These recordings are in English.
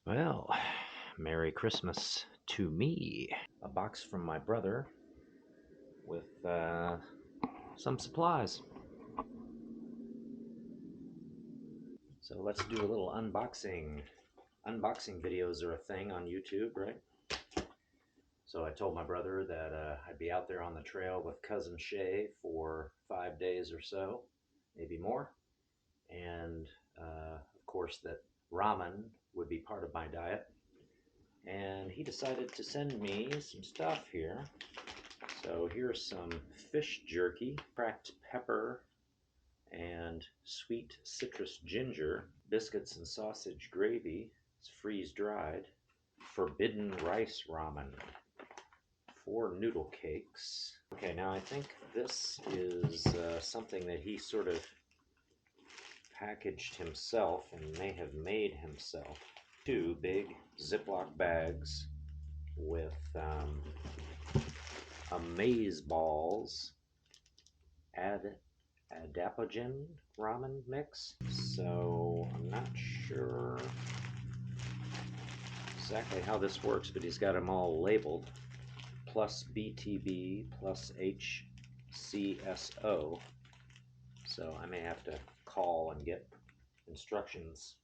Well, Merry Christmas to me. A box from my brother with some supplies. So let's do a little unboxing. Unboxing videos are a thing on YouTube, right? So I told my brother that I'd be out there on the trail with Cousin Sha for 5 days or so, maybe more. And of course that ramen would be part of my diet. And he decided to send me some stuff here. So here's some fish jerky, cracked pepper, and sweet citrus ginger, biscuits and sausage gravy. It's freeze-dried. Forbidden rice ramen. 4 noodle cakes. Okay, now I think this is something that he sort of packaged himself and may have made himself. 2 big Ziploc bags with amaze balls, adaptogen ramen mix. So I'm not sure exactly how this works, but he's got them all labeled. Plus BTB plus HCSO. So I may have to call and get instructions,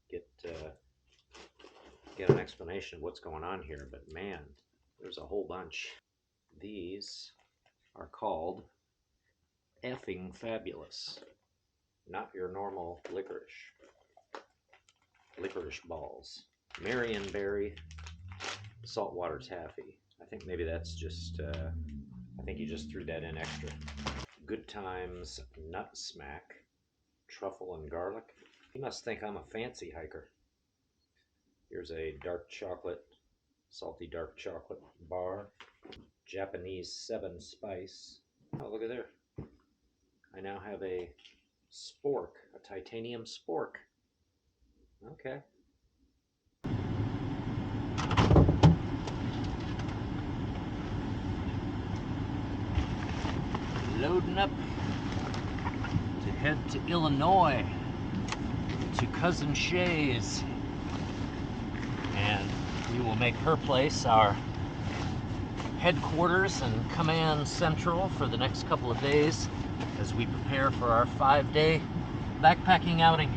get an explanation of what's going on here. But man, there's a whole bunch. These are called effing fabulous. Not your normal licorice balls. Marionberry saltwater taffy. I think maybe that's just, I think you just threw that in extra. Good Times Nut Smack, truffle and garlic. He must think I'm a fancy hiker. Here's a dark chocolate, salty dark chocolate bar. Japanese 7 spice. Oh, look at there. I now have a spork, a titanium spork. Okay. Loading up to head to Illinois, to Cousin Sha's, and we will make her place our headquarters and command central for the next couple of days as we prepare for our 5-day backpacking outing.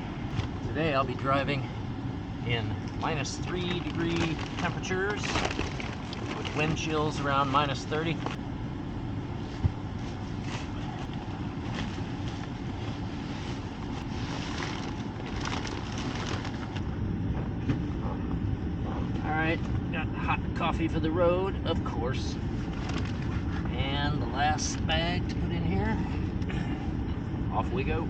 Today I'll be driving in -3 degree temperatures with wind chills around -30. Alright, got hot coffee for the road, of course. And the last bag to put in here. Off we go.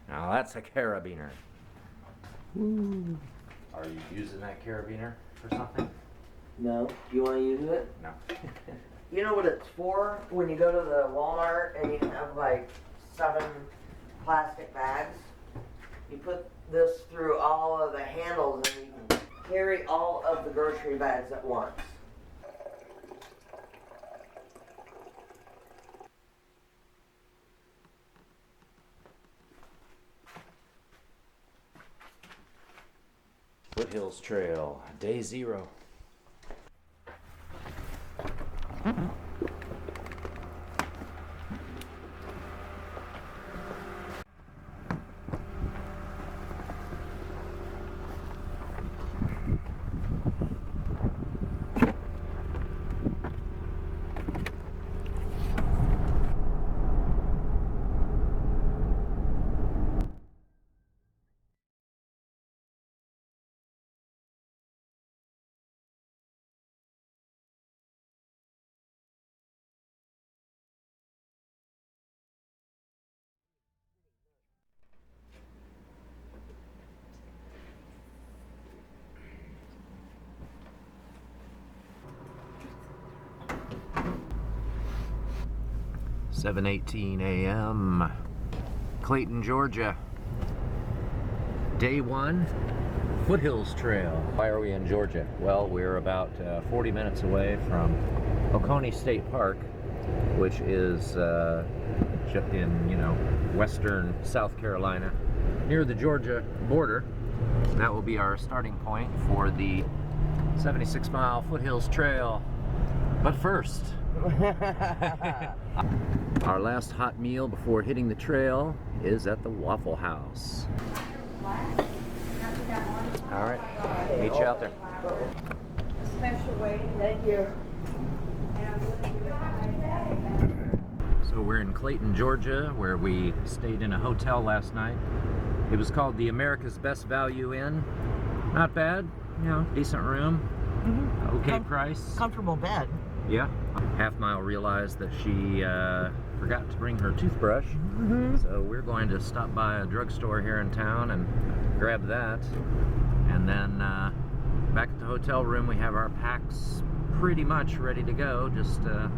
Now that's a carabiner. Ooh. Are you using that carabiner for something? No. Do you want to use it? No. You know what it's for? When you go to the Walmart and you have like 7 plastic bags, you put this through all of the handles and you can carry all of the grocery bags at once. Foothills Trail, day 0. 7:18 a.m. Clayton, Georgia. Day 1, Foothills Trail. Why are we in Georgia? Well, we're about 40 minutes away from Oconee State Park, which is in, western South Carolina, near the Georgia border. That will be our starting point for the 76-mile Foothills Trail. But first, our last hot meal before hitting the trail is at the Waffle House. All right, meet you out there. Special waiting. Thank you. So we're in Clayton, Georgia, where we stayed in a hotel last night. It was called the America's Best Value Inn. Not bad, decent room, okay price. Comfortable bed. Yeah. Half Mile realized that she forgot to bring her toothbrush, so we're going to stop by a drugstore here in town and grab that. And then back at the hotel room, we have our packs pretty much ready to go. Just a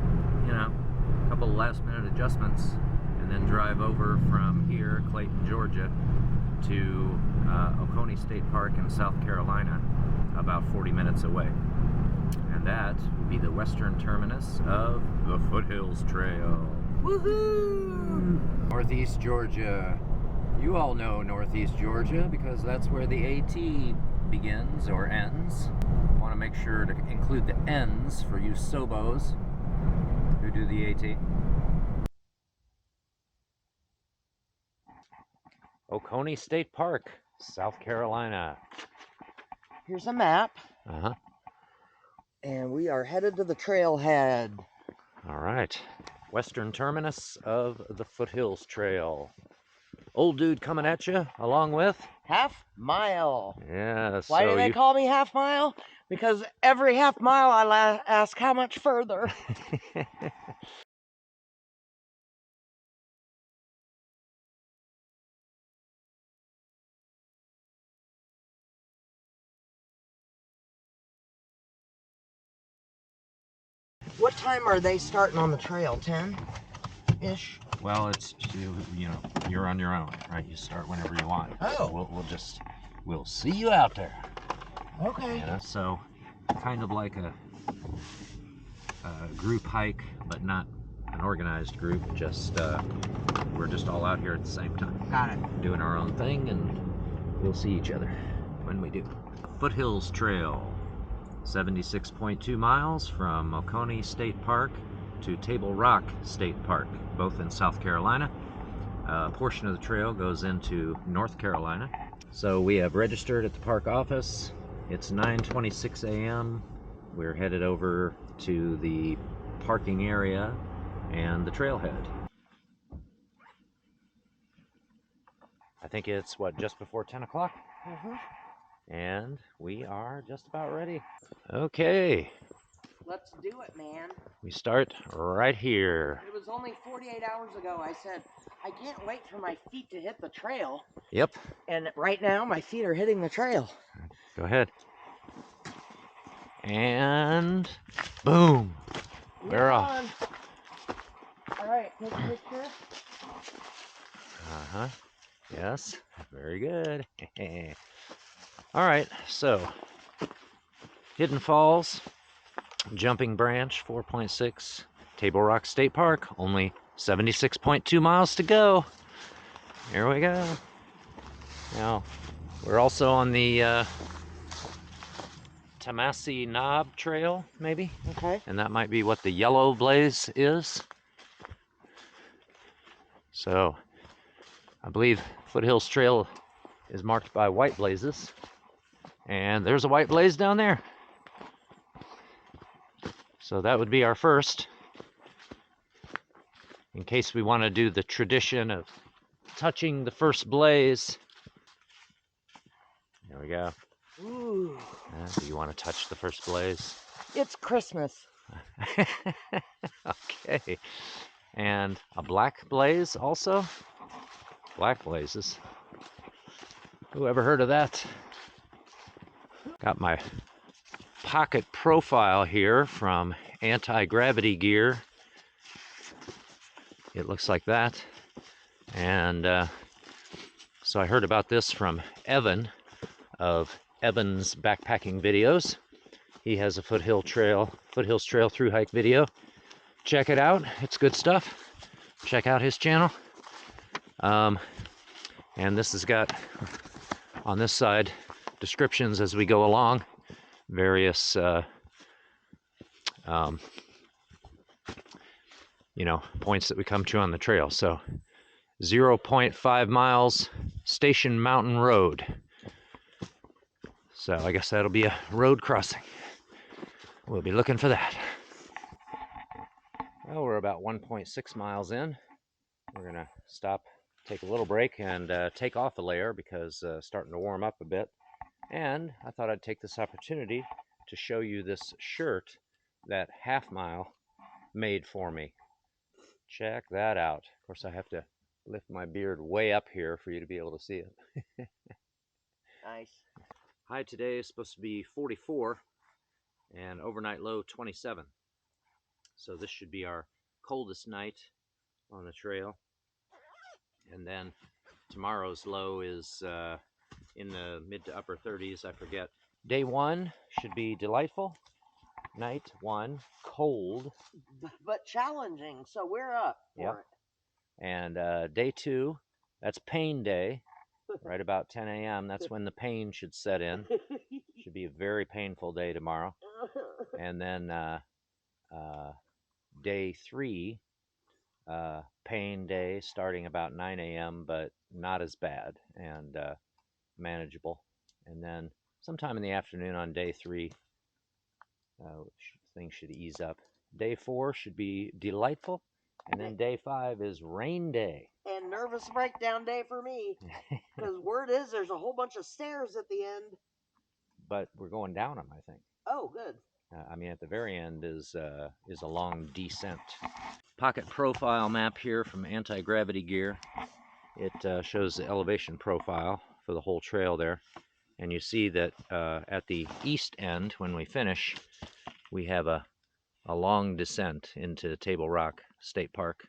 couple of last-minute adjustments, and then drive over from here, Clayton, Georgia, to Oconee State Park in South Carolina, about 40 minutes away. And that will be the western terminus of the Foothills Trail. Woohoo! Northeast Georgia. You all know Northeast Georgia because that's where the AT begins or ends. I want to make sure to include the ends for you Sobos who do the AT. Oconee State Park, South Carolina. Here's a map. Uh-huh. And we are headed to the trailhead. All right. Western terminus of the Foothills Trail. Old dude coming at you, along with? Half mile. Yeah, Why do they call me half mile? Because every half mile I ask how much further. What time are they starting on the trail? 10-ish? Well, it's, you're on your own, right? You start whenever you want. Oh. So we'll see you out there. Okay. So kind of like a group hike, but not an organized group. We're just all out here at the same time. Got it. Doing our own thing, and we'll see each other when we do. Foothills Trail, 76.2 miles from Oconee State Park to Table Rock State Park, both in South Carolina. A portion of the trail goes into North Carolina. So we have registered at the park office. It's 9:26 a.m. We're headed over to the parking area and the trailhead. I think it's, just before 10 o'clock? And we are just about ready. Okay. Let's do it, man. We start right here. It was only 48 hours ago I said, I can't wait for my feet to hit the trail. Yep. And right now, my feet are hitting the trail. Go ahead. And boom. We're off. All right, take a picture. Uh-huh. Yes. Very good. All right, so Hidden Falls, Jumping Branch, 4.6, Table Rock State Park, only 76.2 miles to go. Here we go. Now, we're also on the Tamasi Knob Trail, maybe? Okay. And that might be what the yellow blaze is. So, I believe Foothills Trail is marked by white blazes. And there's a white blaze down there. So that would be our first. In case we want to do the tradition of touching the first blaze. There we go. Ooh. Do you want to touch the first blaze? It's Christmas. Okay. And a black blaze also? Black blazes. Who ever heard of that? Got my pocket profile here from Anti-Gravity Gear. it looks like that. And so I heard about this from Evan of Evan's Backpacking Videos. He has a Foothills Trail through hike video. Check it out, it's good stuff. Check out his channel. And this has got, on this side, descriptions as we go along, various points that we come to on the trail. So 0.5 miles, Station Mountain Road. So I guess that'll be a road crossing. We'll be looking for that. Well, we're about 1.6 miles in. We're gonna stop, take a little break, and take off a layer because starting to warm up a bit. And I thought I'd take this opportunity to show you this shirt that Half Mile made for me. Check that out. Of course, I have to lift my beard way up here for you to be able to see it. Nice. High today is supposed to be 44 and overnight low 27. So this should be our coldest night on the trail. And then tomorrow's low is in the mid to upper 30s, I forget. Day 1 should be delightful. Night 1, cold. But challenging, so we're up for it. And day 2, that's pain day, right about 10 a.m. That's when the pain should set in. Should be a very painful day tomorrow. And then day 3, pain day, starting about 9 a.m., but not as bad and manageable. And then sometime in the afternoon on day 3, things should ease up. Day 4 should be delightful. And then day 5 is rain day. And nervous breakdown day for me. Because word is there's a whole bunch of stairs at the end. But we're going down them, I think. Oh, good. I mean, at the very end is a long descent. Pocket profile map here from Anti-Gravity Gear. It shows the elevation profile for the whole trail there. And you see that at the east end, when we finish, we have a long descent into Table Rock State Park.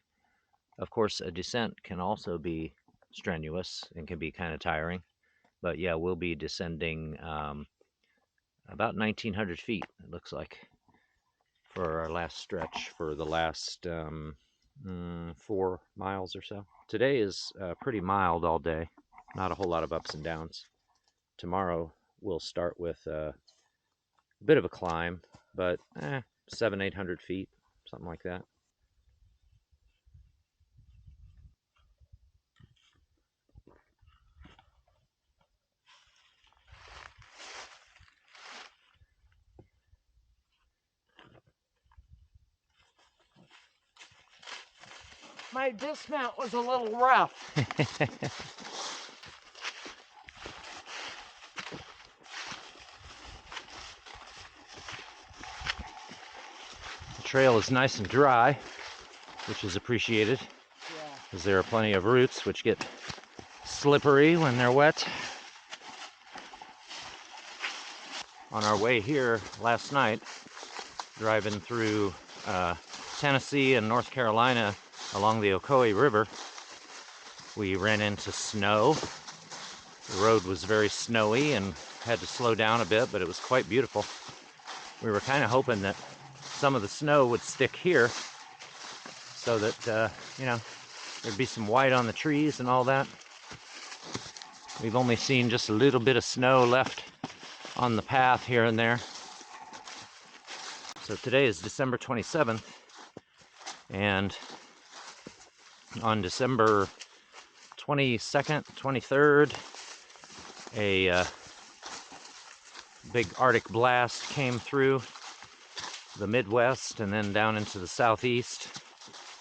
Of course, a descent can also be strenuous and can be kind of tiring. But yeah, we'll be descending about 1,900 feet, it looks like, for our last stretch, for the last 4 miles or so. Today is pretty mild all day, not a whole lot of ups and downs. Tomorrow we'll start with a bit of a climb, but 700-800 feet, something like that. My dismount was a little rough. The trail is nice and dry, which is appreciated, because there are plenty of roots which get slippery when they're wet. On our way here last night, driving through Tennessee and North Carolina along the Oconee River, we ran into snow. The road was very snowy and had to slow down a bit, but it was quite beautiful. We were kind of hoping that some of the snow would stick here so that, there'd be some white on the trees and all that. We've only seen just a little bit of snow left on the path here and there. So today is December 27th, and on December 22nd, 23rd, a big Arctic blast came through the Midwest and then down into the Southeast,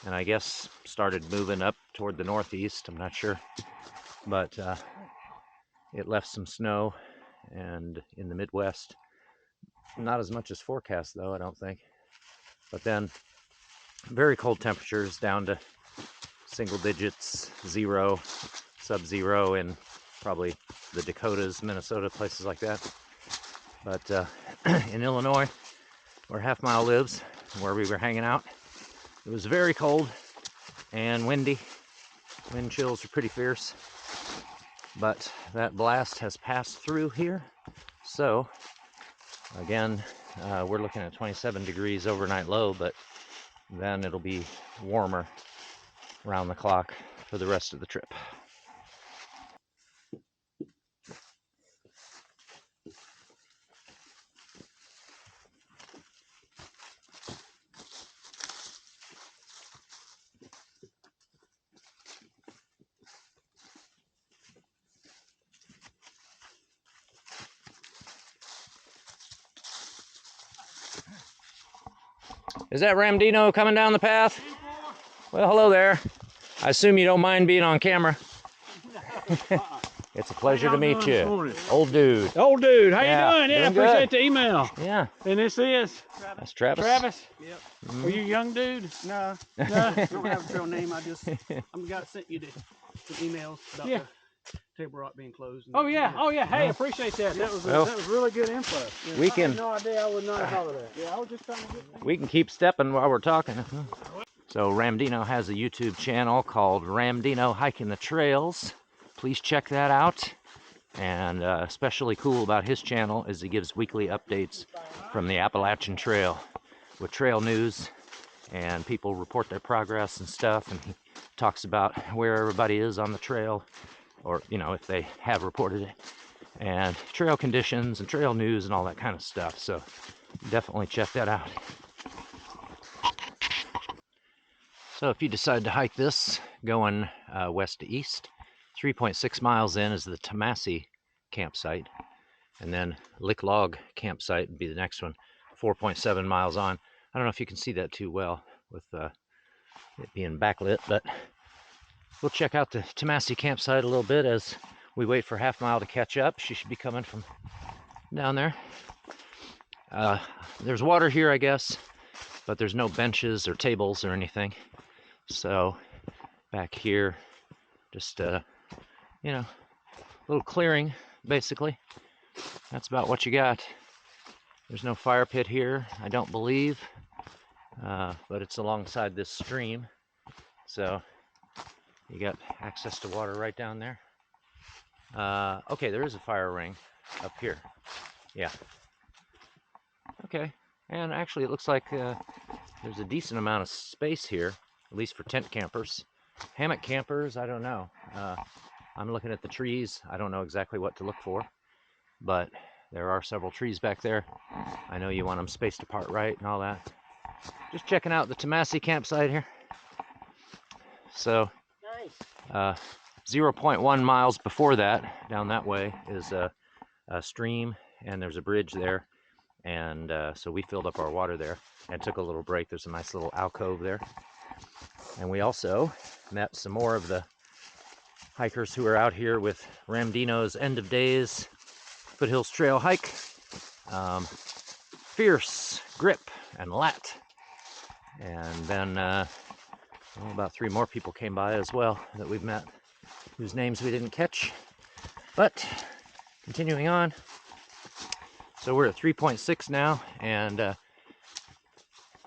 and I guess started moving up toward the Northeast, I'm not sure, but it left some snow and in the Midwest. Not as much as forecast though, I don't think. But then very cold temperatures down to single digits, 0, sub-zero in probably the Dakotas, Minnesota, places like that. But in Illinois, where Half Mile lives, where we were hanging out, it was very cold, and windy. Wind chills are pretty fierce, but that blast has passed through here. So again, we're looking at 27 degrees overnight low, but then it'll be warmer around the clock for the rest of the trip. Is that Ramdino coming down the path? Well, hello there. I assume you don't mind being on camera. It's a pleasure to meet you. Old dude. Old dude, how Yeah, you doing? Yeah, doing appreciate good. the email. Yeah. And this is? That's Travis. Travis? Yep. Are you a young dude? No, No? I don't have a real name. I'm got sent you the emails about Yeah. the Table Rock being closed. Oh yeah, oh yeah. Hey, Well, appreciate that. That was well, that was really good info. Yeah, we I can- had no idea I would not have thought of that. Yeah, I was just trying to get. We can keep stepping while we're talking. So Ramdino has a YouTube channel called Ramdino Hiking the Trails. Please check that out. And especially cool about his channel is he gives weekly updates from the Appalachian Trail with trail news, and people report their progress and stuff, and he talks about where everybody is on the trail, or you know, if they have reported it, and trail conditions and trail news and all that kind of stuff. So definitely check that out. So if you decide to hike this going west to east, 3.6 miles in is the Tamassi campsite, and then Lick Log campsite would be the next one, 4.7 miles on. I don't know if you can see that too well with it being backlit, but we'll check out the Tamassi campsite a little bit as we wait for Half Mile to catch up. She should be coming from down there. There's water here, I guess, but there's no benches or tables or anything. So back here, just you know, a little clearing basically. That's about what you got. There's no fire pit here, I don't believe, but it's alongside this stream, so you got access to water right down there. Okay, there is a fire ring up here. Yeah. Okay, and actually it looks like there's a decent amount of space here, at least for tent campers. Hammock campers, I don't know. I'm looking at the trees. I don't know exactly what to look for, but there are several trees back there. I know you want them spaced apart right and all that. Just checking out the Tamassi campsite here. So, Nice. 0.1 miles before that, down that way, is a stream, and there's a bridge there. And so we filled up our water there and took a little break. There's a nice little alcove there. And we also met some more of the hikers who are out here with Ramdino's End of Days Foothills Trail hike. Fierce, Grip, and Lat. And then about 3 more people came by as well that we've met, whose names we didn't catch. But continuing on. So we're at 3.6 now, and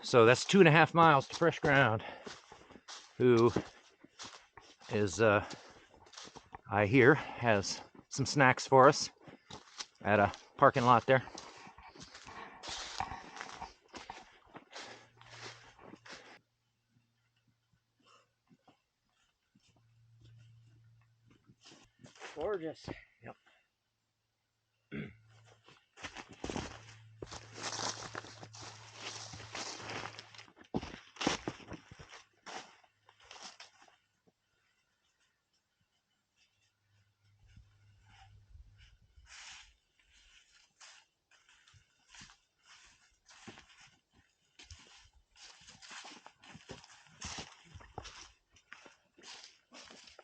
so that's 2.5 miles to fresh ground. Who is, I hear, has some snacks for us at a parking lot there. Gorgeous. Yep.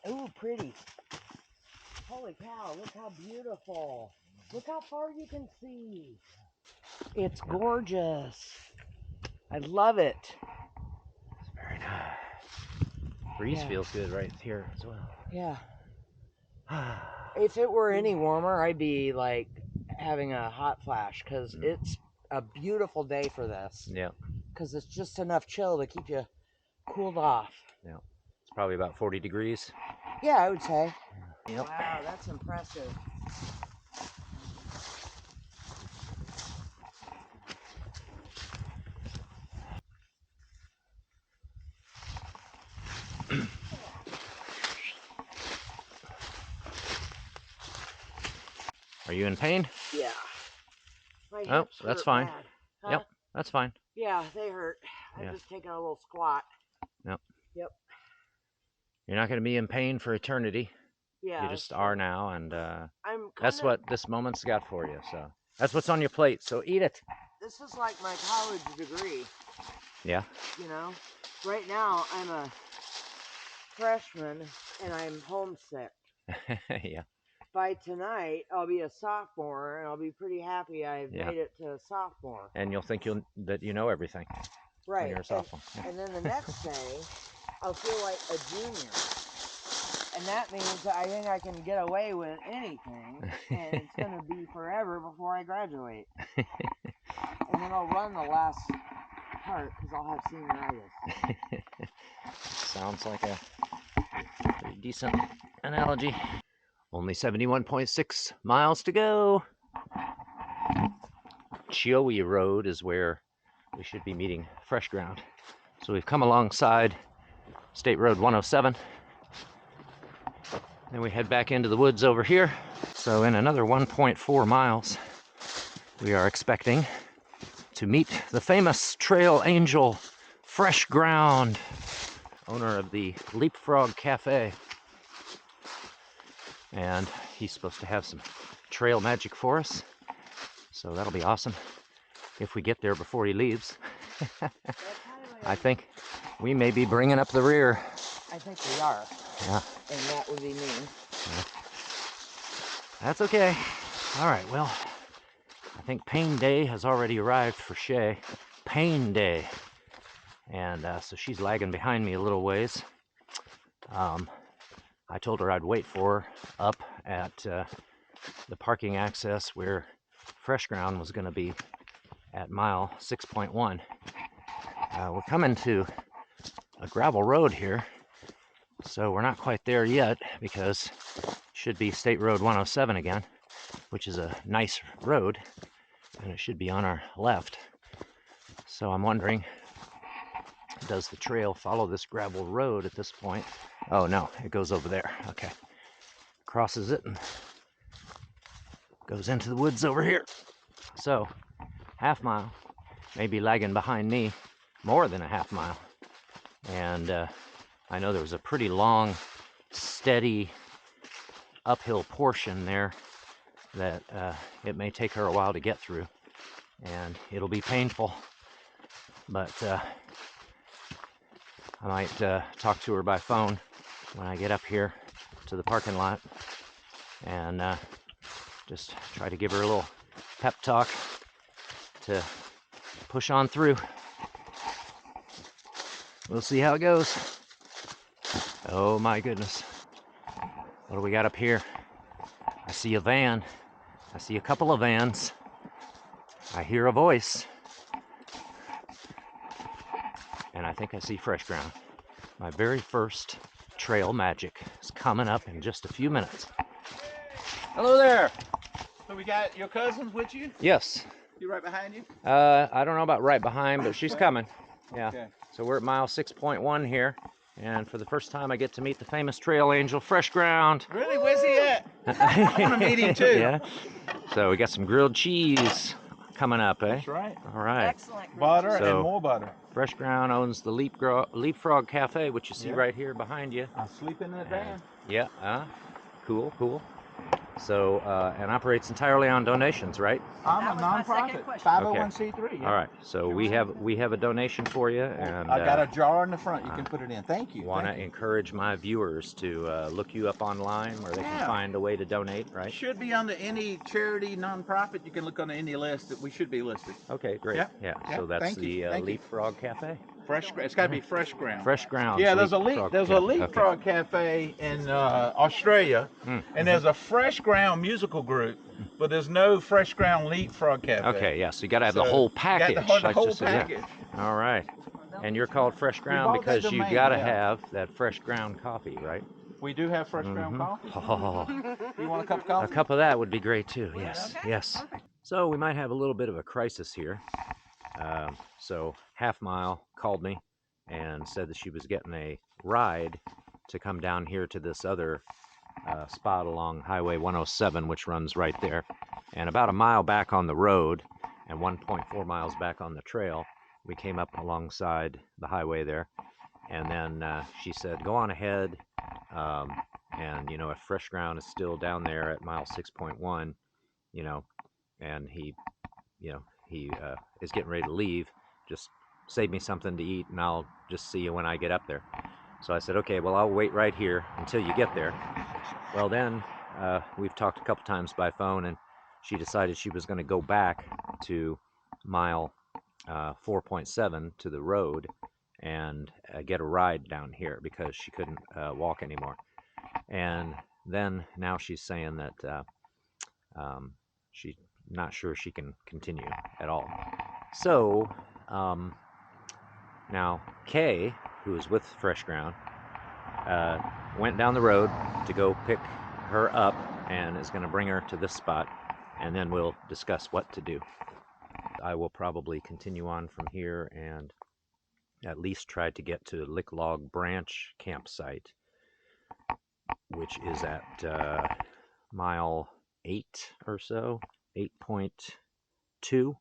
Ooh, pretty. Holy cow, look how beautiful. Look how far you can see. It's gorgeous. I love it. It's very nice. Breeze feels good right here as well. Yeah. If it were any warmer, I'd be like having a hot flash, because it's a beautiful day for this. Yeah. Because it's just enough chill to keep you cooled off. Yeah. probably about 40 degrees. Yeah, I would say. Yep. Wow, that's impressive. Are you in pain? Yeah. My Oh, hips that's hurt fine. bad. Huh? Yep, that's fine. Yeah, they hurt. Yeah. I'm just taking a little squat. Yep. Yep. You're not going to be in pain for eternity. Yeah. You just are now, and I'm that's kinda, what this moment's got for you. So that's what's on your plate. So eat it. This is like my college degree. Yeah. You know, right now I'm a freshman and I'm homesick. Yeah. By tonight, I'll be a sophomore, and I'll be pretty happy I've Yeah. made it to sophomore. And you'll think that you know everything when Right. you're a sophomore. Yeah. And then the next day, I'll feel like a junior. And that means that I think I can get away with anything, and it's going to be forever before I graduate. And then I'll run the last part because I'll have senioritis. Sounds like a pretty decent analogy. Only 71.6 miles to go. Chioe Road is where we should be meeting Fresh Ground. So we've come alongside State Road 107. Then we head back into the woods over here. So in another 1.4 miles, we are expecting to meet the famous trail angel, Fresh Ground, owner of the Leapfrog Cafe. And he's supposed to have some trail magic for us. So that'll be awesome if we get there before he leaves. I think we may be bringing up the rear. I think we are. Yeah. And that would be me. Yeah. That's okay. All right, well, I think Pain Day has already arrived for Shay. Pain Day. And so she's lagging behind me a little ways. I told her I'd wait for her up at the parking access where Fresh Ground was going to be at mile 6.1. We're coming to a gravel road here, so we're not quite there yet because it should be State Road 107 again, which is a nice road, and it should be on our left. So I'm wondering, does the trail follow this gravel road at this point? Oh no, it goes over there. Okay. Crosses it and goes into the woods over here. So, half mile, maybe lagging behind me more than a half mile. And I know there was a pretty long, steady uphill portion there that it may take her a while to get through. And it'll be painful. But I might talk to her by phone when I get up here to the parking lot and just try to give her a little pep talk to push on through. We'll see how it goes. Oh my goodness. What do we got up here? I see a van. I see a couple of vans. I hear a voice. And I think I see Fresh Ground. My very first trail magic is coming up in just a few minutes. Hello there. So we got your cousins with you? Yes. You right behind you? I don't know about right behind, but she's coming. Yeah. Okay. So we're at mile 6.1 here. And for the first time, I get to meet the famous trail angel, Fresh Ground. Really? Where's he at? I want to meet him too. Yeah. So we got some grilled cheese coming up, eh? That's right. All right. Excellent. Butter So- and more butter. Fresh Ground owns the Leapfrog Cafe, which you see Yeah. right here behind you. I'm sleeping in the van. Yeah. Cool. So, and operates entirely on donations, right? I'm That a was my second nonprofit, question. 501c3. Yeah. All right. So we have a donation for you, and I got a jar in the front. You can put it in. Thank you. want to Thank you. encourage my viewers to look you up online where they can Yeah. find a way to donate, right? Should be on any charity, nonprofit. You can look on any list that we should be listed. Okay, great. Yeah. Yeah. Yeah. So that's Thank the you. Thank you. Leapfrog Cafe. It's got to be Fresh Ground. Fresh Ground. Yeah, there's a Cafe. Leapfrog Cafe in Australia, and there's a Fresh Ground musical group, but there's no Fresh Ground Leapfrog Cafe. Okay, yeah. So you got to have the So, whole got package. the whole like just- yeah. package. All right. And you're called Fresh Ground bought that because you domain, gotta yeah. have that fresh ground coffee, right? We do have fresh ground coffee. Oh, You want a cup of a coffee? cup of that would be great too. Yes, yes. So we might have a little bit of a crisis here. So Half Mile called me and said that she was getting a ride to come down here to this other spot along Highway 107, which runs right there. And about a mile back on the road and 1.4 miles back on the trail, we came up alongside the highway there. And then she said, go on ahead. And, you know, if Fresh Ground is still down there at mile 6.1, you know, and he is getting ready to leave, just save me something to eat and I'll just see you when I get up there. So I said, okay, well, I'll wait right here until you get there. Well, then we've talked a couple times by phone, and she decided she was going to go back to mile 4.7 to the road and get a ride down here because she couldn't walk anymore. And then now she's saying that she's not sure she can continue at all. So now Kay, who is with Fresh Ground, went down the road to go pick her up and is going to bring her to this spot, and then we'll discuss what to do. I will probably continue on from here and at least try to get to Lick Log Branch campsite, which is at mile 8 or so, 8.2,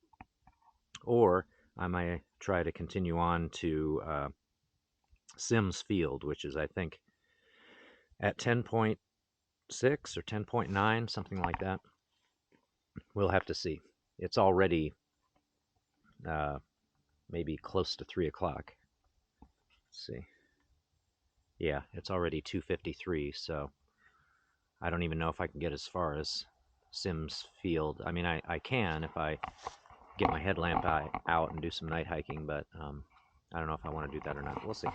or I might try to continue on to Sims Field, which is, I think, at 10.6 or 10.9, something like that. We'll have to see. It's already maybe close to 3 o'clock. Let's see. Yeah, it's already 2:53, so I don't even know if I can get as far as Sims Field. I mean, I can if I get my headlamp out and do some night hiking, but I don't know if I want to do that or not. We'll see.